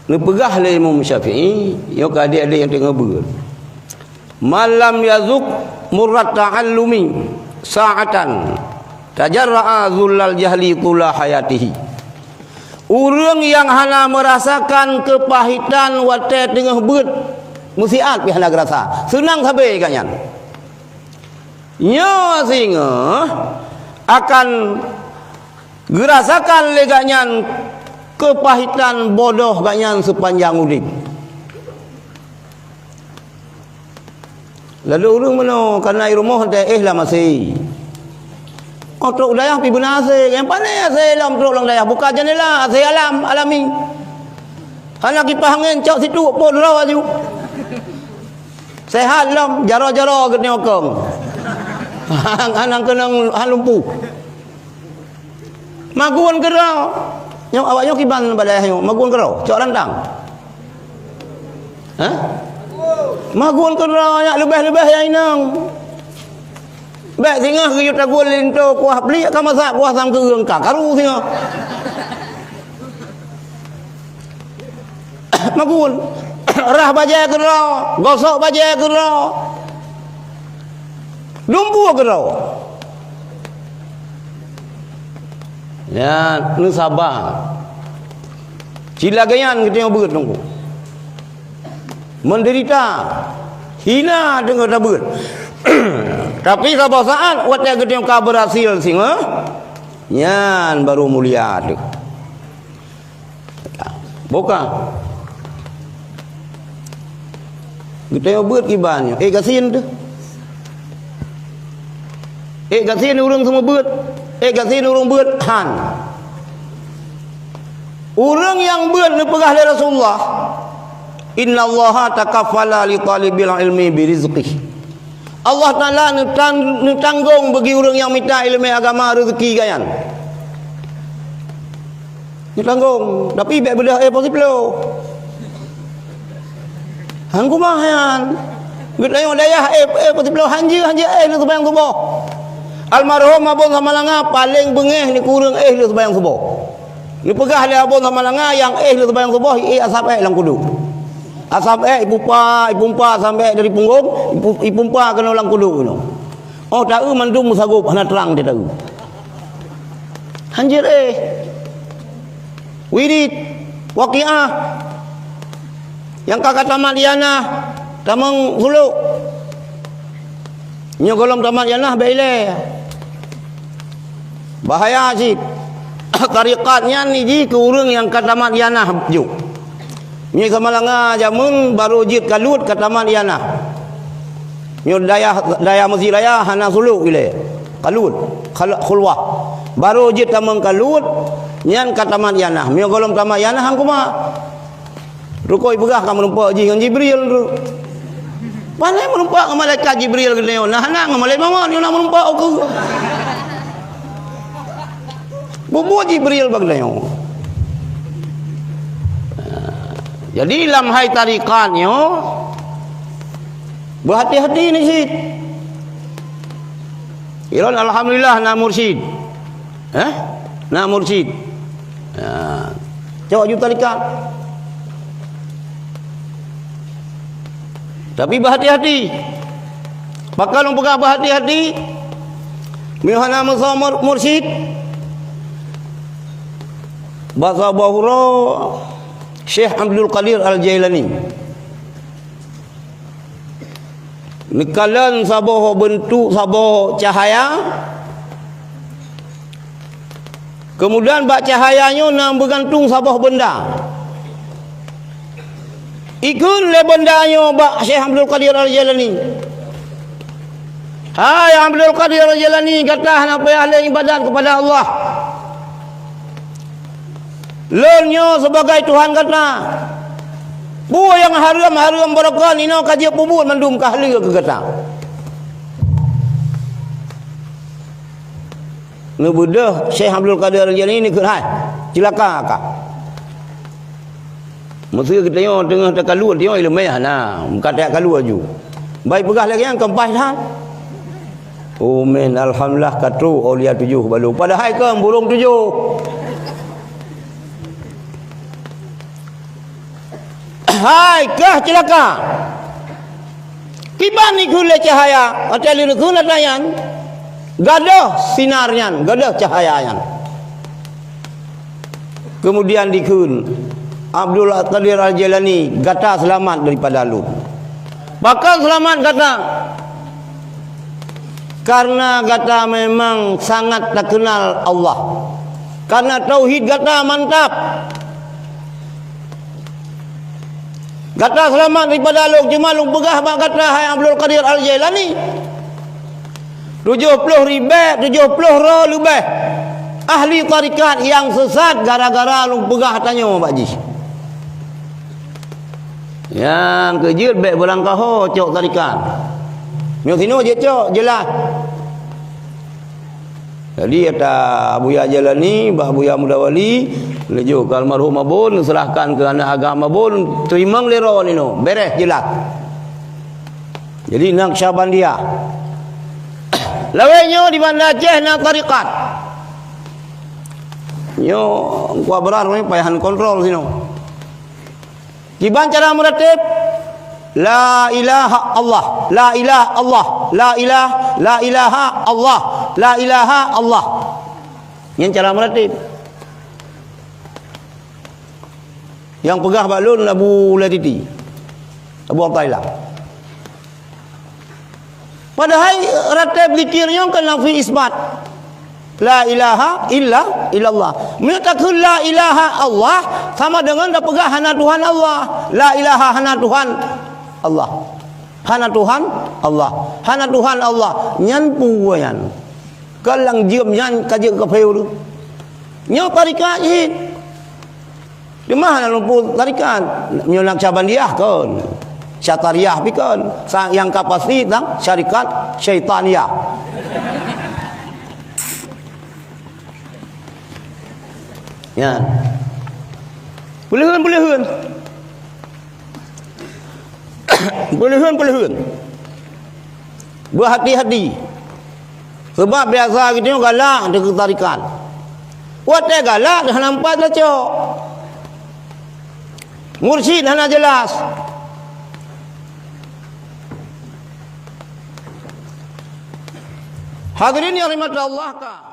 Ni pegah le Imam Syafi'i, yo ka ada yang tengah ber. Malam yazuk murrat ta'allumi sa'atan tajarra'a zullal jahli tula hayatihi. Urang yang hana merasakan kepahitan wate tengah ber musiat pi hana rasa. Senang sabe kanyan. Nya singa akan gerasakan leganyan kepahitan bodoh ganyan sepanjang urip. Lalu urang mano kana rumah teh lah masih. Oh truk dayah pi benar ase, yang pandai ase lam truk lang dayah buka jendela ase alami. Hana kipas angin cok situ pun raw aju. Sehat lam jaro-jaro ke nyokong. Anang kenang halumpu. Maguan kerau. Nyok awaknya kiban badayahnya. Maguan kerau. Cok rantang. Hah? Maguan kerau yak lebih-lebih yang inang. Baik singa ke yuta gol linto kuah beli ka masak kuah sam ke reung ka. Karu singa. Maguan. Rah bajai kerau, gosok bajai kerau. Dumpu kerau. Ya, nu sabar. Cilagayan kita beut nunggu. Menderita, hina dengan beut. Tapi sabar saat waktu kita ka berhasil singa, nyan baru mulia tu. Bukan. Kita beut kibannya. Kasin tu. Kasin urang semua beut. Kasin urang beut han. Urang yang beut ni pegah dari Rasulullah. Innallaha takaffala li talibil ilmi bi rizqihi. Allah Taala ni tanggung bagi urang yang minta ilmu agama rezeki gayan. Ni tanggung, tapi baik bedah posiplo. Han kumahan. Git layo dayah posiplo hanji ni sembahyang subuh. Almarhum abon Samalanga paling bengeh ni kurang ni sembahyang subuh. Ni pegah dia abon Samalanga yang ni sembahyang subuh asap lang kudu. Asap ipumpa sampai dari punggung ipumpa kena lang kudu no. Oh tahu mandum sagup hana terang dia tahu. Hanjir wirid waqiah yang kakak tamat diana tamang suluk nyo golong tamat diana baile bahaya sih. Tariqatnya ni ji ke urang yang katamat diana juk. Ni Samalanga jamun baru jit kalut katamat diana. Ni daya masjid raya hana suluk gile. Kalut khulwah. Baru jit tamang kalut nyan katamat diana. Mi golong tamat diana hang kuma. Rukoi pegah ka menumpak ji dengan Jibril tu. Pandai menumpak dengan malaikat Jibril ke dia. Nah hana dengan malaikat mama ni nak menumpak aku. Bubu Jibril bag dia. Jadi dalam hai tariqatnya berhati-hati ni Syed. Iron alhamdulillah na mursyid. Na mursyid. Coba ju tariqat. Tapi berhati-hati. Bakal orang pegang berhati-hati. Mihana musawar mursyid. Bahasa Bahura Syekh Abdul Qadir Al-Jailani. Nikalan saboh bentuk saboh cahaya. Kemudian bak cahayanya nak bergantung saboh benda. Ikun le bendanya bak Syekh Abdul Qadir Al-Jailani. Hai Abdul Qadir Al-Jailani kata apa ahli ibadat kepada Allah. Lelnya sebagai Tuhan kata. Buah yang haram barakah ni nak kaji pubut mandum kahli ke kata. Nubudah Syekh Abdul Qadir Al-Jailani ni kerhai. Cilaka akak. Mesti kita tengok tengah tak kaluan tengok ilmu nah, bukan tak kaluan ju. Baik pegah lagi yang kempas dah. Oh men alhamdulillah katru aulia 7 balu. Padahal ke burung 7. Hai kah celaka. Kiban ni gule cahaya, atau liru guna dayan. Gadah sinarnya, gadah cahayayan. Kemudian dikun Abdul Qadir Al-Jailani kata selamat daripada lu. Bakal selamat kata. Karena kata memang sangat tak kenal Allah. Karena tauhid kata mantap. Kata selamat daripada lu cuma lu pegah bak kata hai Abdul Qadir Al-Jailani. 70 lebih ahli tarikat yang sesat gara-gara lu pegah tanya Pak Ji. Yang kejut baik berangkah cok tarikat. Mio sino je cok jelas. Jadi kata Buya Jalani, Bah Buya Mudawali, lejo ke almarhum abun serahkan ke anak agama abun, terima lero ni no, beres jelas. Jadi Naqsyabandiyah. Lawenya di Banda Aceh nak tarikat. Nyo kuat berar ni payahan kontrol sino. Kiban cara meratib la ilaha Allah, la ilaha Allah, la ilaha Allah, la ilaha Allah. Yang cara meratib. Yang pegah balun Abu Latiti, Abu Abdillah. Padahal ratib zikirnya kan nafi isbat. La ilaha illallah. Menyatakan la ilaha Allah sama dengan dah pegah hana Tuhan Allah. La ilaha hana Tuhan Allah. Hana Tuhan Allah. Hana Tuhan Allah. Nyan puwayan. Kalang jiam nyan kaje kafeu tu. Nyo tarikat ni. Di mana lumpuh tarikat? Nyo Naqsyabandiyah kan. Syatariyah pikon. Yang kapasiti tang syarikat Syaitaniyah. Ya. Bolehun. Bolehun. Berhati-hati. Sebab biasa kita galak dengan tarikat. Buat galak dah nampak dah cok. Mursyid hana jelas. Hadirin yang dirahmati Allah ka.